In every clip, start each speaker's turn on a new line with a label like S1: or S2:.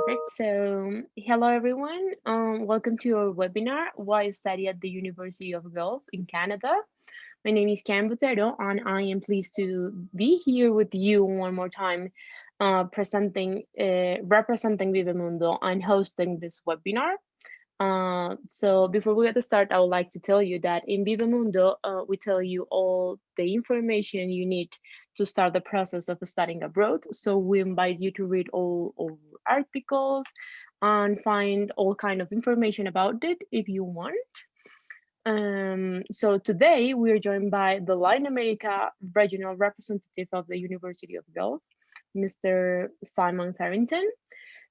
S1: Perfect. So, hello everyone. Welcome to our webinar, Why Study at the University of Guelph in Canada. My name is Karen Butero, and I am pleased to be here with you one more time, representing Viva-Mundo and hosting this webinar. So before we get to start, I would like to tell you that in Viva-Mundo, we tell you all the information you need to start the process of studying abroad. So we invite you to read all our articles and find all kind of information about it if you want. So today we are joined by the Latin America regional representative of the University of Guelph, Mr. Simon Farrington.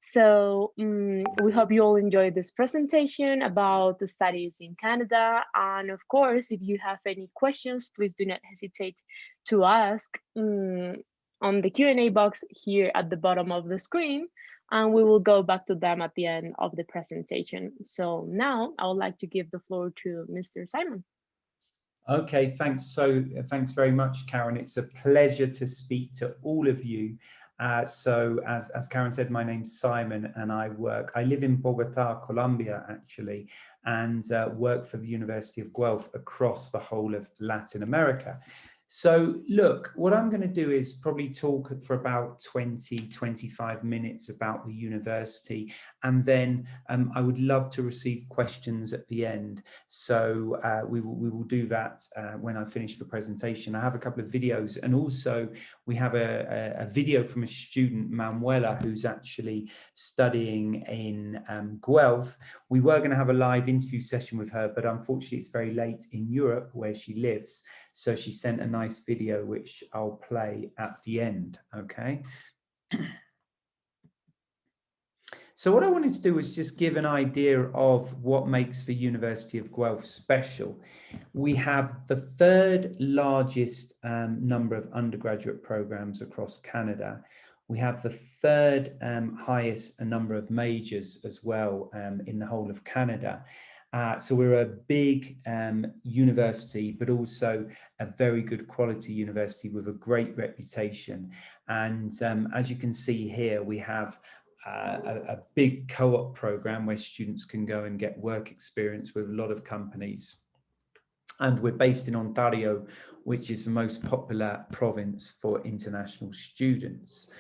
S1: So we hope you all enjoyed this presentation about the studies in Canada. And of course, if you have any questions, please do not hesitate to ask on the Q&A box here at the bottom of the screen, and we will go back to them at the end of the presentation. So now I would like to give the floor to Mr. Simon.
S2: Okay, thanks very much, Karen. It's a pleasure to speak to all of you. So as Karen said, my name's Simon and I live in Bogota, Colombia, actually, and work for the University of Guelph across the whole of Latin America. So look, what I'm going to do is probably talk for about 25 minutes about the university, and then I would love to receive questions at the end. So we will do that when I finish the presentation. I have a couple of videos, and also we have a video from a student, Manuela, who's actually studying in Guelph. We were going to have a live interview session with her, but unfortunately it's very late in Europe where she lives. So she sent a nice video, which I'll play at the end, okay? So what I wanted to do was just give an idea of what makes the University of Guelph special. We have the third largest number of undergraduate programs across Canada. We have the third highest number of majors as well in the whole of Canada. So we're a big university, but also a very good quality university with a great reputation. And as you can see here, we have a big co-op program where students can go and get work experience with a lot of companies. And we're based in Ontario, which is the most popular province for international students.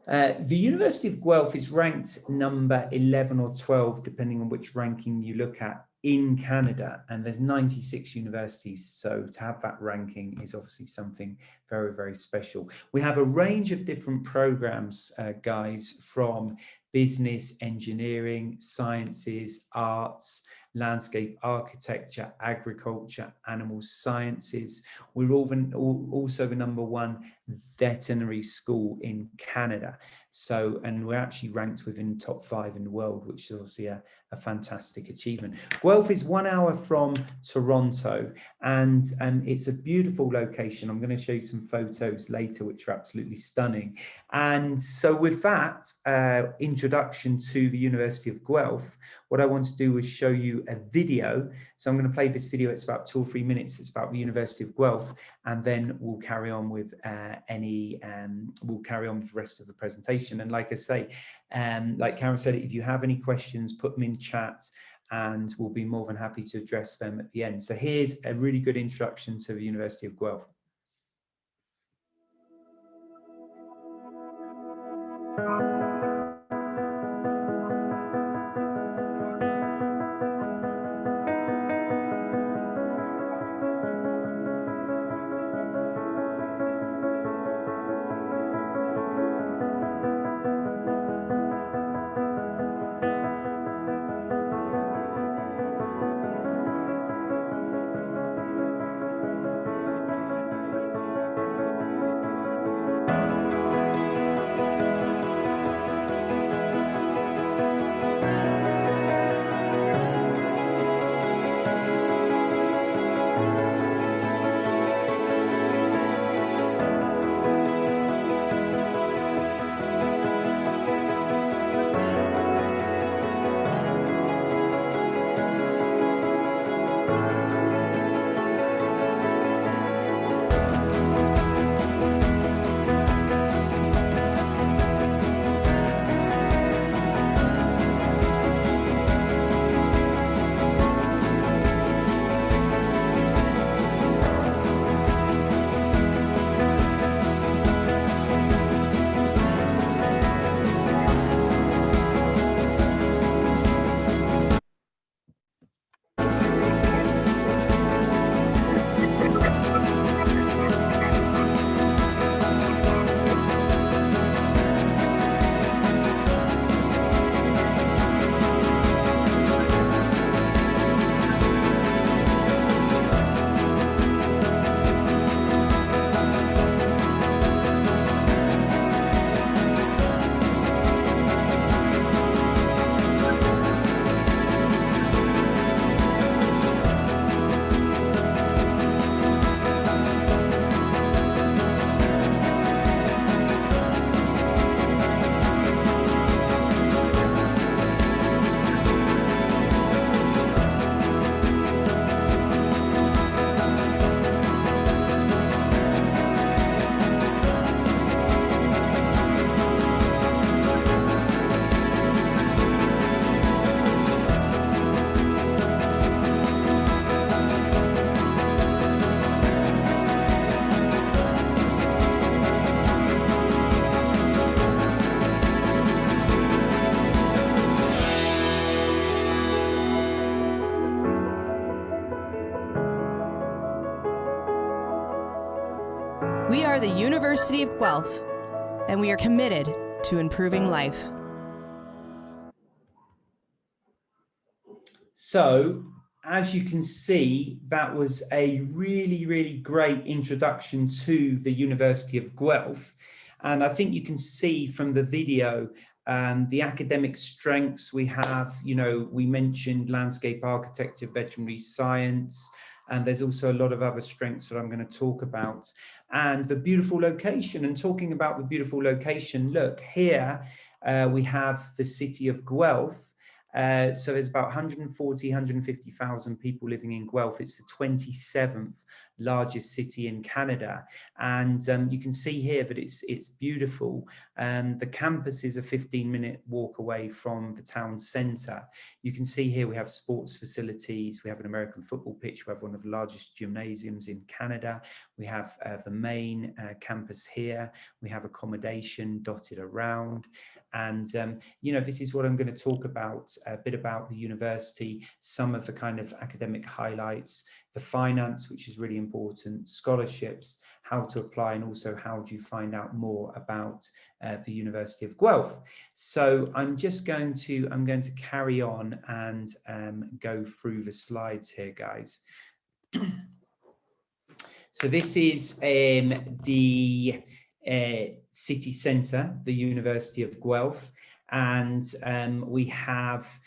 S2: The University of Guelph is ranked number 11 or 12, depending on which ranking you look at, in Canada, and there's 96 universities, so to have that ranking is obviously something very, very special. We have a range of different programs, guys, from business, engineering, sciences, arts, landscape architecture, agriculture, animal sciences. We're also the #1 veterinary school in Canada. So, and we're actually ranked within the top 5 in the world, which is obviously a fantastic achievement. Guelph is 1 hour from Toronto, and it's a beautiful location. I'm going to show you some photos later, which are absolutely stunning. And so with that introduction to the University of Guelph, what I want to do is show you a video. So I'm going to play this video. It's about 2 or 3 minutes. It's about the University of Guelph, and then we'll carry on with the rest of the presentation. And like I say, like Karen said, if you have any questions, put them in chat, and we'll be more than happy to address them at the end. So here's a really good introduction to the University of Guelph.
S3: are the University of Guelph, and we are committed to improving life.
S2: So, as you can see, that was a really, really great introduction to the University of Guelph. And I think you can see from the video the academic strengths we have. You know, we mentioned landscape architecture, veterinary science, and there's also a lot of other strengths that I'm going to talk about. And the beautiful location, and talking about the beautiful location, look, here we have the city of Guelph. So there's about 140, 150,000 people living in Guelph. It's the 27th largest city in Canada. And you can see here that it's beautiful. The campus is a 15-minute walk away from the town centre. You can see here we have sports facilities. We have an American football pitch. We have one of the largest gymnasiums in Canada. We have the main campus here. We have accommodation dotted around. And, you know, this is what I'm going to talk about, a bit about the university, some of the kind of academic highlights, the finance, which is really important, scholarships, how to apply, and also how do you find out more about the University of Guelph. So I'm going to carry on and go through the slides here, guys. So this is the city centre, the University of Guelph, and we have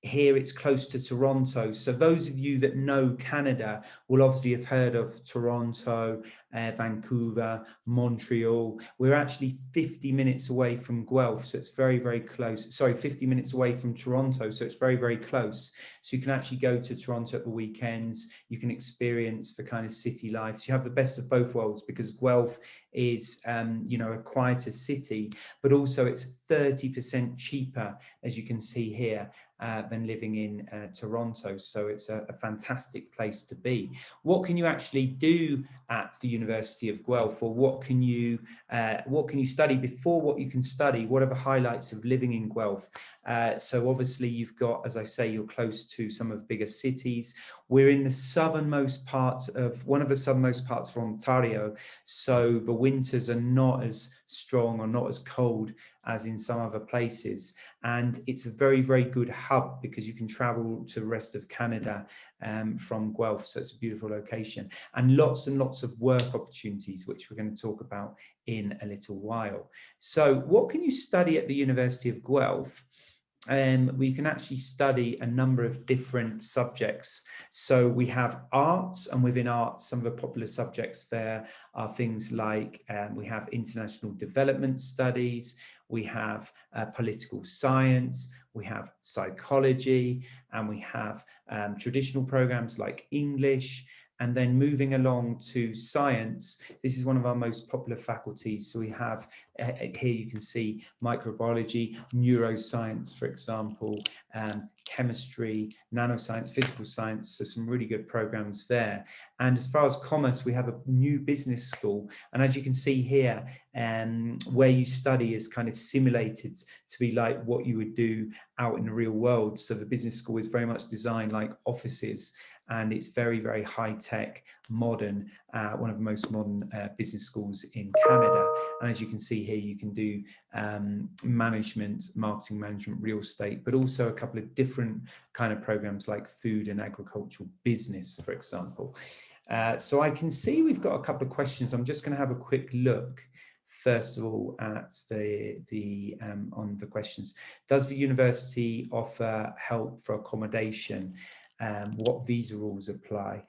S2: here it's close to Toronto. So those of you that know Canada will obviously have heard of Toronto, Vancouver, Montreal. We're actually 50 minutes away from Guelph, so it's very, very close. Sorry, 50 minutes away from Toronto, so it's very, very close. So you can actually go to Toronto at the weekends. You can experience the kind of city life. So you have the best of both worlds, because Guelph is, you know, a quieter city, but also it's 30% cheaper, as you can see here, than living in Toronto. So it's a fantastic place to be. What can you actually do at the University of Guelph, or what can you study before what you can study? What are the highlights of living in Guelph? So obviously you've got, as I say, you're close to some of the bigger cities. We're in the southernmost part of one of the southernmost parts of Ontario, so the winters are not as strong or not as cold as in some other places, and it's a very, very good hub because you can travel to the rest of Canada from Guelph. So it's a beautiful location and lots of work opportunities, which we're going to talk about in a little while. So what can you study at the University of Guelph? We can actually study a number of different subjects. So we have arts, and within arts, some of the popular subjects there are things like we have international development studies, we have political science, we have psychology, and we have traditional programs like English. And then moving along to science, this is one of our most popular faculties. So we have, here you can see microbiology, neuroscience, for example, chemistry, nanoscience, physical science, so some really good programs there. And as far as commerce, we have a new business school. And as you can see here, where you study is kind of simulated to be like what you would do out in the real world. So the business school is very much designed like offices, and it's very, very high-tech, modern, one of the most modern business schools in Canada. And as you can see here, you can do management, marketing management, real estate, but also a couple of different kind of programs like food and agricultural business, for example. So I can see we've got a couple of questions. I'm just going to have a quick look first of all at on the questions. Does the university offer help for accommodation? What visa rules apply?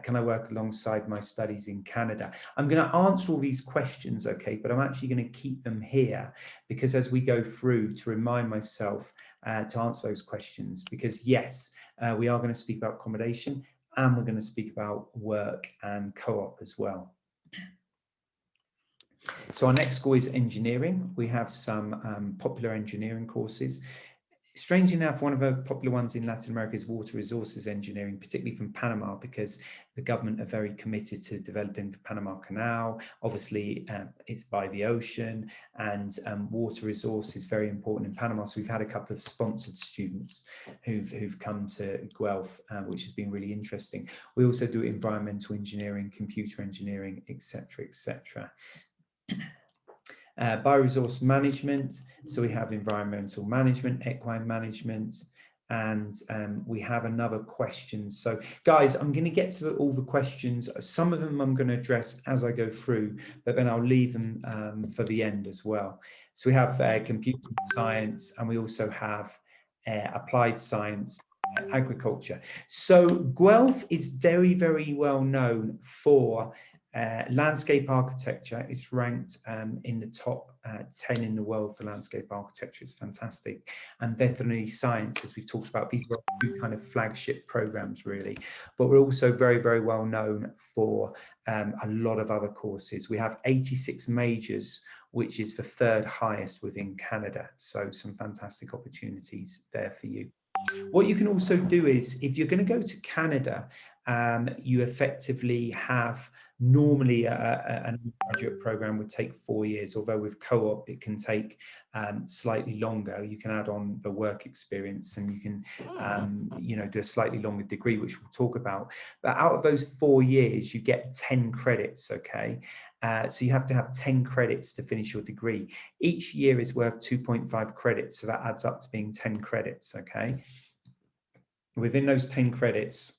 S2: Can I work alongside my studies in Canada? I'm going to answer all these questions, okay, but I'm actually going to keep them here because as we go through, to remind myself to answer those questions, because yes, we are going to speak about accommodation and we're going to speak about work and co-op as well. So our next school is engineering. We have some popular engineering courses. strangely enough, one of the popular ones in Latin America is water resources engineering, particularly from Panama, because the government are very committed to developing the Panama Canal. Obviously, it's by the ocean, and water resource is very important in Panama. So we've had a couple of sponsored students who've come to Guelph, which has been really interesting. We also do environmental engineering, computer engineering, etc., etc. Bioresource management, so we have environmental management, equine management, and we have another question. So guys, I'm going to get to all the questions. Some of them I'm going to address as I go through, but then I'll leave them for the end as well. So we have computer science, and we also have applied science, agriculture. So Guelph is very, very well known for landscape architecture. It's ranked in the top 10 in the world for landscape architecture. It's fantastic. And veterinary science, as we've talked about, these are two kind of flagship programs, really. But we're also very, very well known for a lot of other courses. We have 86 majors, which is the third highest within Canada. So some fantastic opportunities there for you. What you can also do is, if you're going to go to Canada, you effectively have normally an undergraduate program would take 4 years, although with co-op it can take slightly longer. You can add on the work experience, and you can do a slightly longer degree, which we'll talk about. But out of those 4 years, you get 10 credits, okay? So you have to have 10 credits to finish your degree. Each year is worth 2.5 credits, so that adds up to being 10 credits, okay? Within those 10 credits,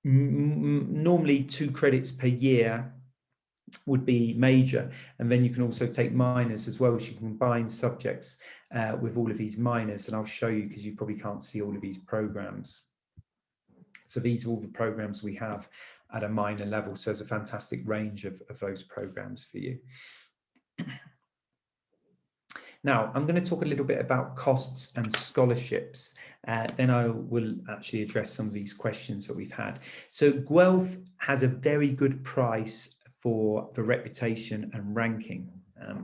S2: normally 2 credits per year would be major, and then you can also take minors as well, so you can combine subjects with all of these minors, and I'll show you because you probably can't see all of these programs. So these are all the programs we have at a minor level, so there's a fantastic range of those programs for you. Now, I'm going to talk a little bit about costs and scholarships. Then I will actually address some of these questions that we've had. So Guelph has a very good price for the reputation and ranking.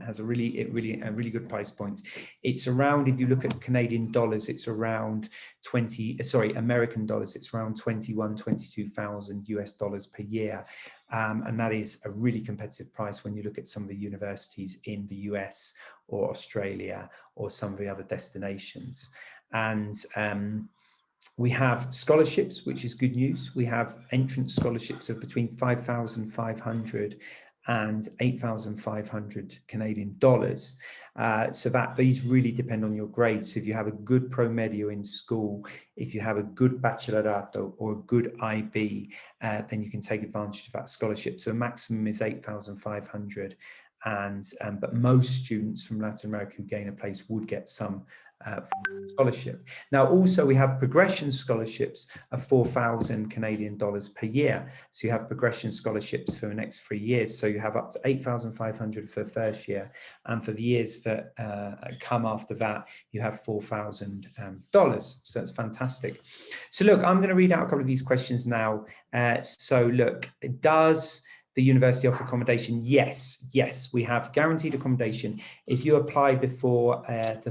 S2: Has a really good price point. It's around, if you look at Canadian dollars, it's around American dollars, it's around 22,000 US dollars per year. And that is a really competitive price when you look at some of the universities in the US or Australia or some of the other destinations. And we have scholarships, which is good news. We have entrance scholarships of between 5,500 and 8,500 Canadian dollars. So that these really depend on your grades. So if you have a good pro medio in school, if you have a good bachelorado or a good IB, then you can take advantage of that scholarship. So maximum is 8,500. But most students from Latin America who gain a place would get some scholarship. Now, also we have progression scholarships of 4,000 Canadian dollars per year. So you have progression scholarships for the next 3 years. So you have up to 8,500 for the first year, and for the years that come after that, you have $4,000. So that's fantastic. So look, I'm going to read out a couple of these questions now. So look, does the university offer accommodation? Yes, we have guaranteed accommodation. If you apply before the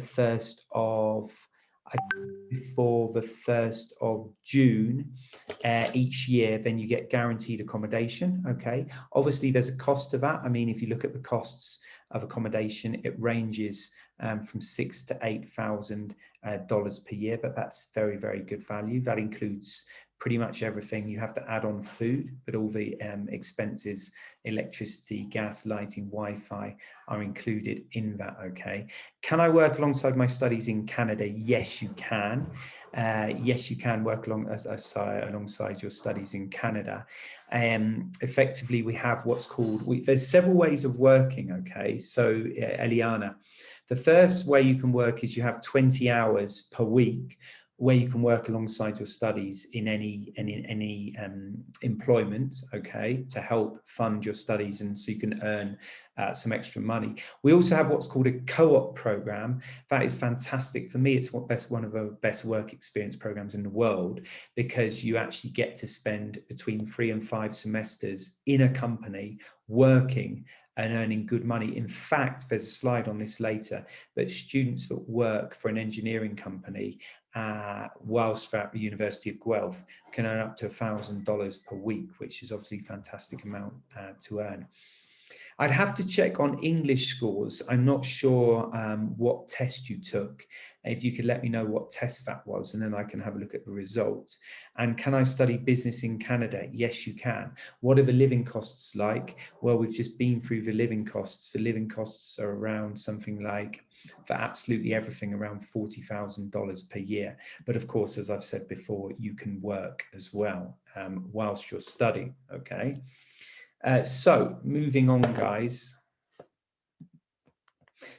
S2: 1st of June each year, then you get guaranteed accommodation. Okay, obviously there's a cost to that. I mean, if you look at the costs of accommodation, it ranges from $6,000 to $8,000 per year, but that's very, very good value. That includes pretty much everything. You have to add on food, but all the expenses, electricity, gas, lighting, Wi-Fi are included in that, okay? Can I work alongside my studies in Canada? Yes, you can. Yes, you can work alongside your studies in Canada. Effectively, we have what's called, there's several ways of working, okay? So, Eliana, the first way you can work is you have 20 hours per week where you can work alongside your studies in any employment, okay, to help fund your studies, and so you can earn some extra money. We also have what's called a co-op program. That is fantastic. For me, it's one of the best work experience programs in the world, because you actually get to spend between 3 and 5 semesters in a company working and earning good money. In fact, there's a slide on this later, but students that work for an engineering company whilst at the University of Guelph can earn up to $1,000 per week, which is obviously a fantastic amount to earn. I'd have to check on English scores. I'm not sure what test you took. If you could let me know what test that was, and then I can have a look at the results. And can I study business in Canada? Yes, you can. What are the living costs like? Well, we've just been through the living costs. The living costs are around something like, for absolutely everything, around $40,000 per year. But of course, as I've said before, you can work as well whilst you're studying, okay? So moving on, guys.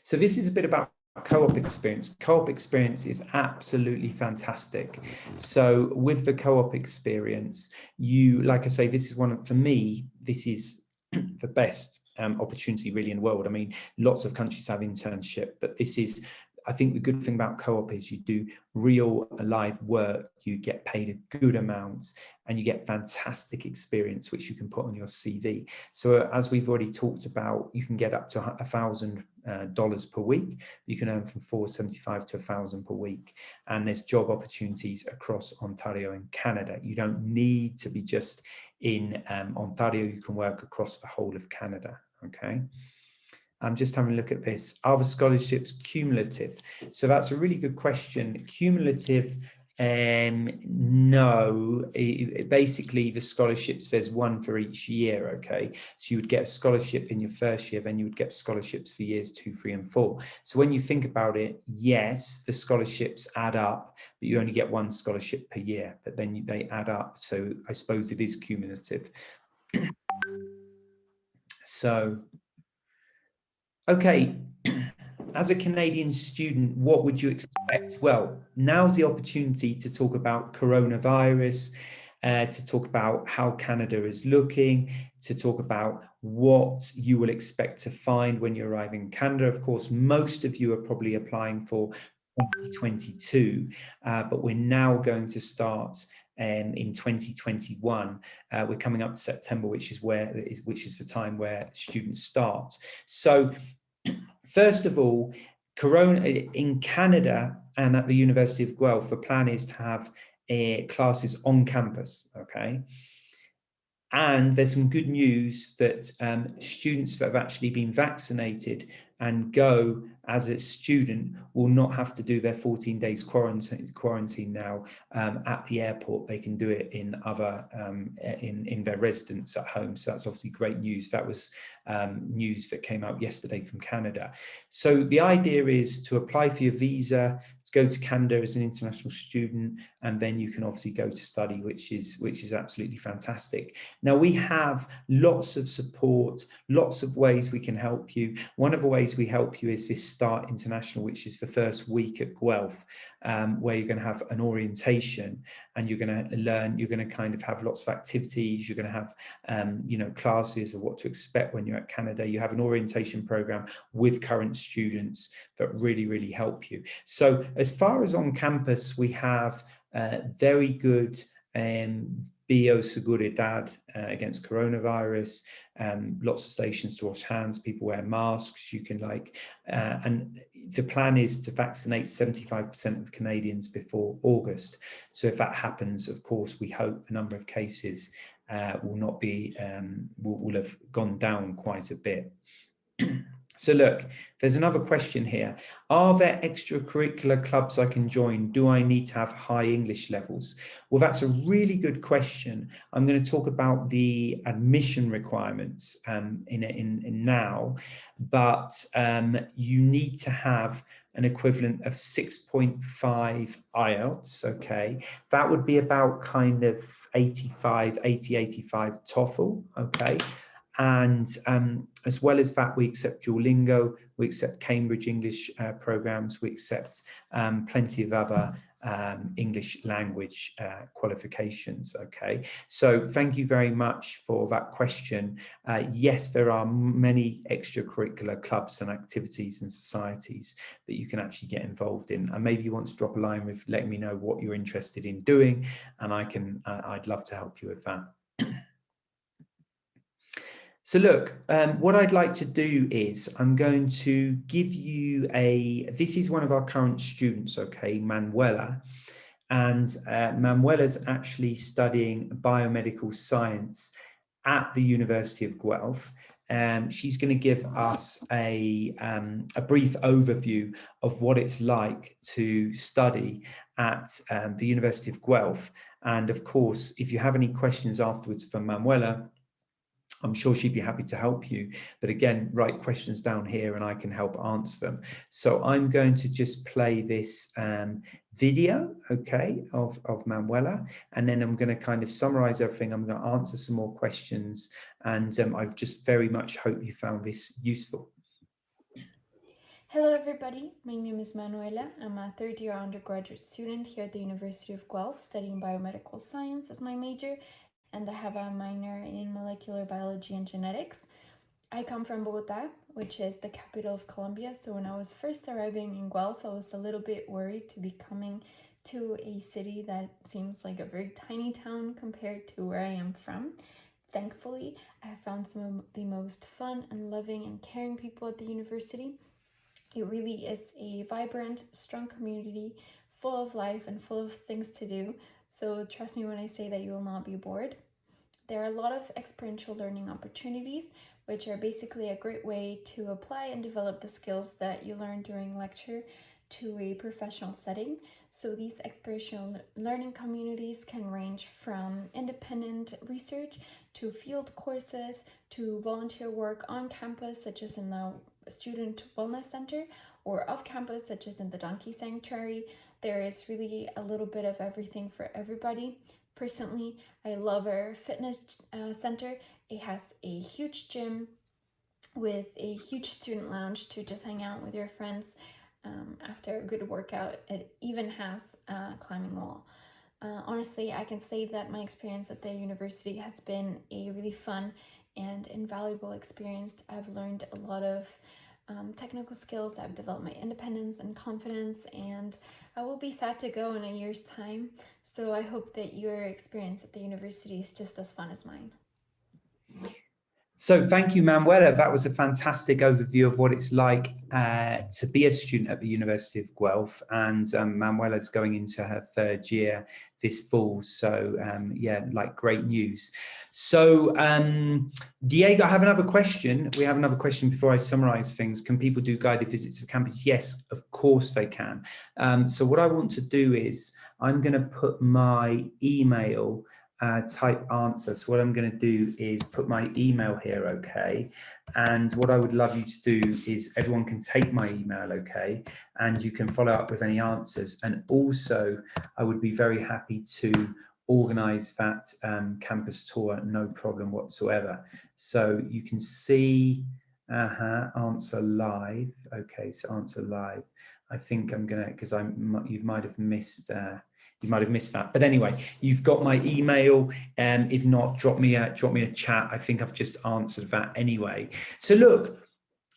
S2: So this is a bit about co-op experience. Co-op experience is absolutely fantastic. So with the co-op experience, you, like I say, this is one, for me, this is the best opportunity really in the world. I mean, lots of countries have internship, but this is, I think the good thing about co-op is you do real live work, you get paid a good amount, and you get fantastic experience, which you can put on your CV. So as we've already talked about, you can get up to $1,000 per week. You can earn from $475 to $1,000 per week. And there's job opportunities across Ontario and Canada. You don't need to be just in Ontario, you can work across the whole of Canada, okay? I'm just having a look at this. Are the scholarships cumulative? So that's a really good question. Cumulative, no. Basically, the scholarships, there's one for each year, okay? So you would get a scholarship in your first year, then you would get scholarships for years 2, 3, and 4. So when you think about it, yes, the scholarships add up, but you only get one scholarship per year, but then they add up. So I suppose it is cumulative. So, okay, as a Canadian student, what would you expect? Well, now's the opportunity to talk about coronavirus, to talk about how Canada is looking, to talk about what you will expect to find when you arrive in Canada. Of course, most of you are probably applying for 2022, but we're now going to start in 2021. We're coming up to September, which is the time where students start. So first of all, Corona in Canada and at the University of Guelph, the plan is to have classes on campus, okay? And there's some good news that students that have actually been vaccinated and go as a student will not have to do their 14 days quarantine now at the airport. They can do it in other in their residence at home. So that's obviously great news. That was news that came out yesterday from Canada. So the idea is to apply for your visa, to go to Canada as an international student, and then you can obviously go to study, which is absolutely fantastic. Now we have lots of support, lots of ways we can help you. One of the ways we help you is this Start International, which is the first week at Guelph, where you're going to have an orientation and you're going to learn, you're going to kind of have lots of activities, you're going to have classes of what to expect when you're at Canada. You have an orientation program with current students that really help you. So as far as on campus, we have very good bioseguridad against coronavirus, lots of stations to wash hands, people wear masks, you can and the plan is to vaccinate 75% of Canadians before August. So if that happens, of course, we hope the number of cases will not be, will have gone down quite a bit. So look, there's another question here. Are there extracurricular clubs I can join? Do I need to have high English levels? Well, that's a really good question. I'm going to talk about the admission requirements in now, but you need to have an equivalent of 6.5 IELTS, okay? That would be about kind of 85 TOEFL, okay? And as well as that, we accept Duolingo, we accept Cambridge English programs, we accept plenty of other English language qualifications, okay? So thank you very much for that question. Yes, there are many extracurricular clubs and activities and societies that you can actually get involved in. And maybe you want to drop a line with letting me know what you're interested in doing, and I'd love to help you with that. So look, what I'd like to do is I'm going to give you this is one of our current students, okay, Manuela. And Manuela's actually studying biomedical science at the University of Guelph. She's going to give us a brief overview of what it's like to study at the University of Guelph. And of course, if you have any questions afterwards for Manuela, I'm sure she'd be happy to help you. But again, write questions down here and I can help answer them. So I'm going to just play this video, okay, of Manuela. And then I'm going to kind of summarize everything. I'm going to answer some more questions. And I just very much hope you found this useful.
S4: Hello everybody, my name is Manuela. I'm a third-year undergraduate student here at the University of Guelph studying biomedical science as my major, and I have a minor in molecular biology and genetics. I come from Bogota, which is the capital of Colombia, so when I was first arriving in Guelph, I was a little bit worried to be coming to a city that seems like a very tiny town compared to where I am from. Thankfully, I have found some of the most fun and loving and caring people at the university. It really is a vibrant, strong community, full of life and full of things to do. So trust me when I say that you will not be bored. There are a lot of experiential learning opportunities, which are basically a great way to apply and develop the skills that you learn during lecture to a professional setting. So these experiential learning communities can range from independent research to field courses to volunteer work on campus, such as in the Student Wellness Center, or off campus, such as in the Donkey Sanctuary. There is really a little bit of everything for everybody. Personally, I love our fitness center. It has a huge gym with a huge student lounge to just hang out with your friends after a good workout. It even has a climbing wall. Honestly, I can say that my experience at the university has been a really fun and invaluable experience. I've learned a lot of technical skills. I've developed my independence and confidence, and I will be sad to go in a year's time. So I hope that your experience at the university is just as fun as mine.
S2: So thank you, Manuela. That was a fantastic overview of what it's like to be a student at the University of Guelph. And Manuela's going into her third year this fall. So yeah, like great news. So Diego, I have another question. We have another question before I summarize things. Can people do guided visits of campus? Yes, of course they can. So what I want to do is I'm going to put my email type answer. So what I'm going to do is put my email here, okay? And what I would love you to do is everyone can take my email, okay? And you can follow up with any answers. And also, I would be very happy to organize that campus tour, no problem whatsoever. So you can see, answer live. Okay, so answer live. I think I'm gonna, because you might have missed that, but anyway, you've got my email. If not, drop me a chat. I think I've just answered that anyway. So look,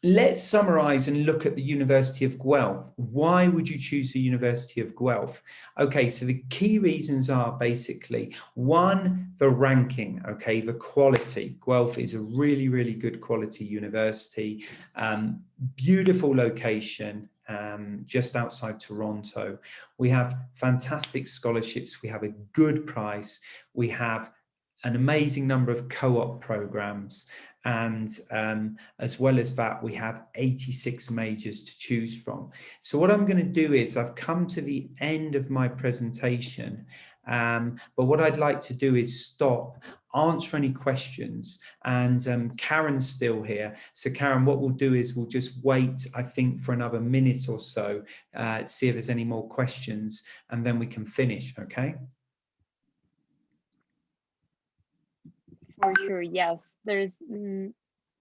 S2: let's summarize and look at the University of Guelph. Why would you choose the University of Guelph? Okay, so the key reasons are basically one, the ranking, okay, the quality. Guelph is a really, really good quality university, beautiful location, just outside Toronto. We have fantastic scholarships. We have a good price. We have an amazing number of co-op programs. And as well as that, we have 86 majors to choose from. So what I'm going to do is I've come to the end of my presentation. But what I'd like to do is stop, answer any questions, and Karen's still here. So Karen, what we'll do is we'll just wait, I think, for another minute or so, see if there's any more questions, and then we can finish, okay?
S1: For sure, yes. There's,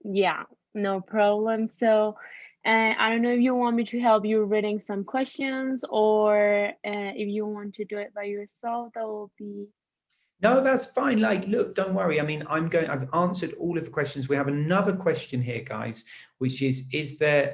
S1: yeah, no problem. So I don't know if you want me to help you reading some questions, or if you want to do it by yourself, that will be
S2: No, that's fine. Like, look, don't worry. I mean, I've answered all of the questions. We have another question here, guys, which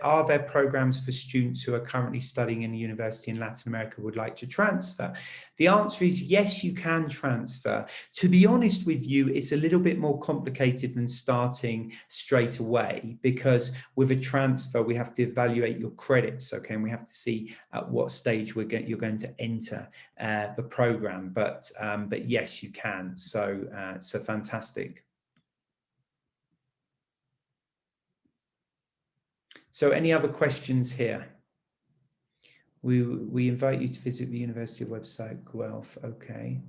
S2: are there programs for students who are currently studying in a university in Latin America would like to transfer? The answer is yes, you can transfer. To be honest with you, it's a little bit more complicated than starting straight away, because with a transfer, we have to evaluate your credits, okay? And we have to see at what stage you're going to enter the program. But yes, you can. So fantastic. So any other questions here? We invite you to visit the university website, Guelph. Okay,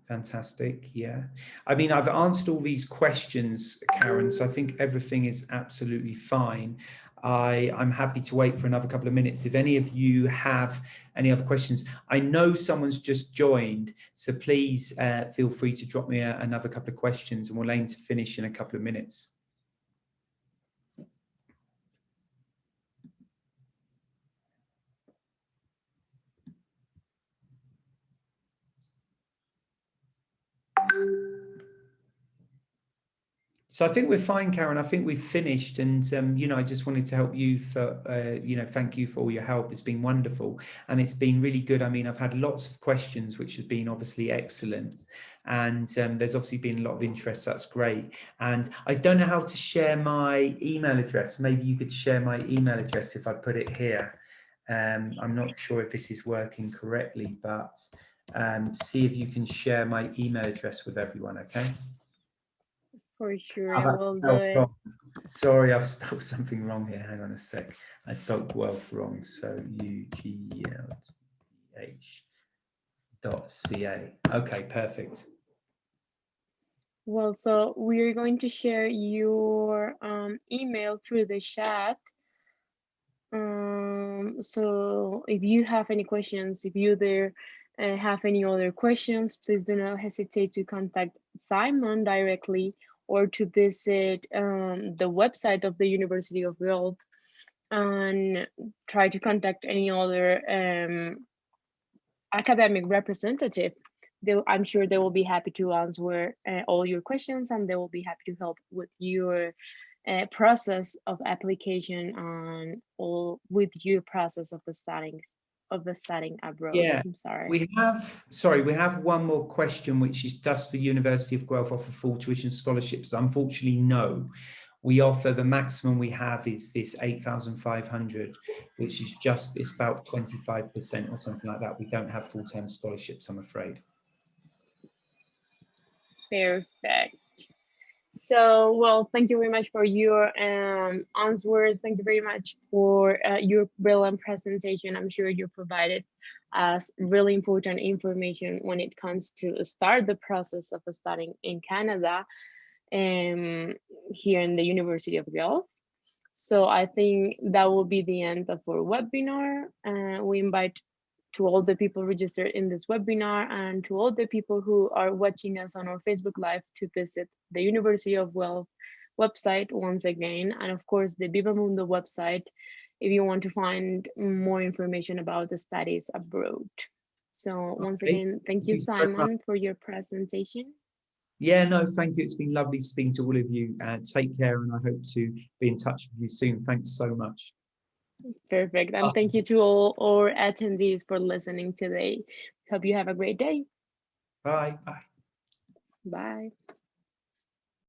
S2: fantastic. Yeah, I mean, I've answered all these questions, Karen, so I think everything is absolutely fine. I'm happy to wait for another couple of minutes. If any of you have any other questions, I know someone's just joined, so please feel free to drop me another couple of questions, and we'll aim to finish in a couple of minutes. So I think we're fine, Karen. I think we've finished, and you know, I just wanted to help you for, you know, thank you for all your help. It's been wonderful, and it's been really good. I mean, I've had lots of questions, which have been obviously excellent, and there's obviously been a lot of interest. That's great. And I don't know how to share my email address. Maybe you could share my email address if I put it here. I'm not sure if this is working correctly, but see if you can share my email address with everyone. Okay.
S1: For sure,
S2: Oh,
S1: I
S2: that's
S1: will do
S2: spelled
S1: it.
S2: wrong. Sorry, I've spelled something wrong here. Hang on a sec. I spelled Guelph wrong. So UGLH.ca. Okay, perfect.
S1: Well, so we're going to share your email through the chat. So if you have any questions, if you there have any other questions, please do not hesitate to contact Simon directly or to visit the website of the University of Guelph and try to contact any other academic representative. I'm sure they will be happy to answer all your questions, and they will be happy to help with your process of application and all with your process of the studying abroad.
S2: Yeah,
S1: I'm sorry.
S2: we have one more question, which is, does the University of Guelph offer full tuition scholarships? Unfortunately, no. We offer, the maximum we have is this 8,500, which is it's about 25% or something like that. We don't have full-term scholarships, I'm afraid.
S1: Perfect. So, well, thank you very much for your answers. Thank you very much for your brilliant presentation. I'm sure you provided us really important information when it comes to start the process of studying in Canada here in the University of Guelph. So I think that will be the end of our webinar. We invite to all the people registered in this webinar and to all the people who are watching us on our Facebook Live to visit the University of Guelph website once again, and of course the Viva-Mundo website if you want to find more information about the studies abroad. So once again, thank you, Simon, for your presentation.
S2: Yeah, no, thank you. It's been lovely speaking to all of you. Take care, and I hope to be in touch with you soon. Thanks so much.
S1: Perfect. And thank you to all our attendees for listening today. Hope you have a great day.
S2: Bye. Bye.
S1: Bye.